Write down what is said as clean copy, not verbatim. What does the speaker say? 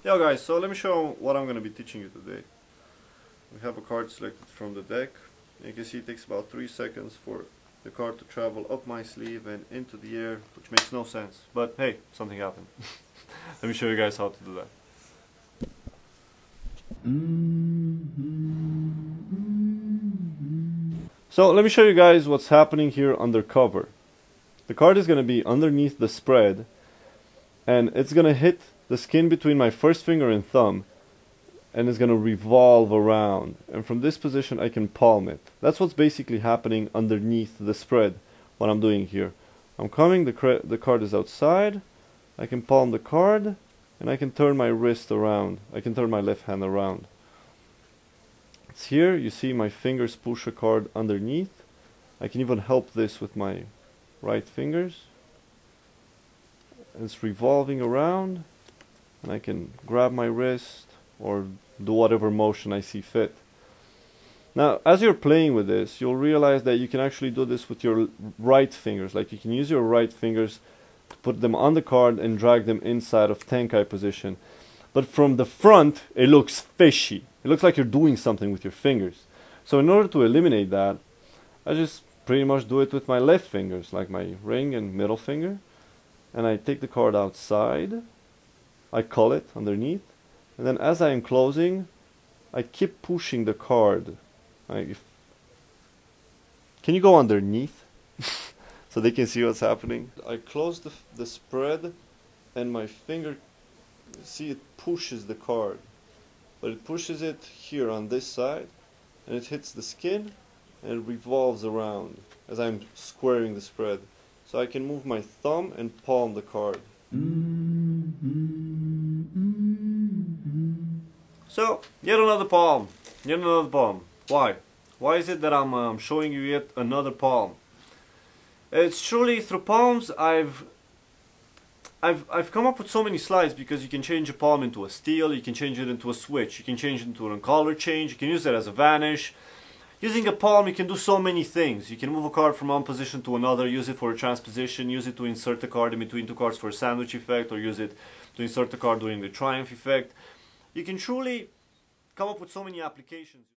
Yeah guys, so let me show what I'm going to be teaching you today. We have a card selected from the deck. You can see it takes about 3 seconds for the card to travel up my sleeve and into the air, which makes no sense. But hey, something happened. Let me show you guys how to do that. So let me show you guys what's happening here undercover. The card is going to be underneath the spread, and it's going to hit the skin between my first finger and thumb, and it's going to revolve around, and from this position I can palm it. That's what's basically happening underneath the spread, what I'm doing here. I'm coming, the card is outside, I can palm the card, and I can turn my wrist around. I can turn my left hand around. It's here, you see my fingers push a card underneath. I can even help this with my right fingers. It's revolving around, and I can grab my wrist or do whatever motion I see fit. Now, as you're playing with this, you'll realize that you can actually do this with your right fingers. Like, you can use your right fingers to put them on the card and drag them inside of Tenkay position. But from the front, it looks fishy. It looks like you're doing something with your fingers. So in order to eliminate that, I just pretty much do it with my left fingers, like my ring and middle finger. And I take the card outside, I cull it underneath, and then as I am closing, I keep pushing the card. Can you go underneath? So they can see what's happening. I close the spread, and my finger, see, it pushes the card. But it pushes it here on this side, and it hits the skin, and it revolves around as I'm squaring the spread. So I can move my thumb and palm the card. So, yet another palm. Yet another palm. Why? Why is it that I'm showing you yet another palm? It's truly through palms I've come up with so many slides, because you can change a palm into a steal, you can change it into a switch, you can change it into a color change, you can use it as a vanish. Using a palm you can do so many things. You can move a card from one position to another, use it for a transposition, use it to insert the card in between two cards for a sandwich effect, or use it to insert the card during the triumph effect. You can truly come up with so many applications.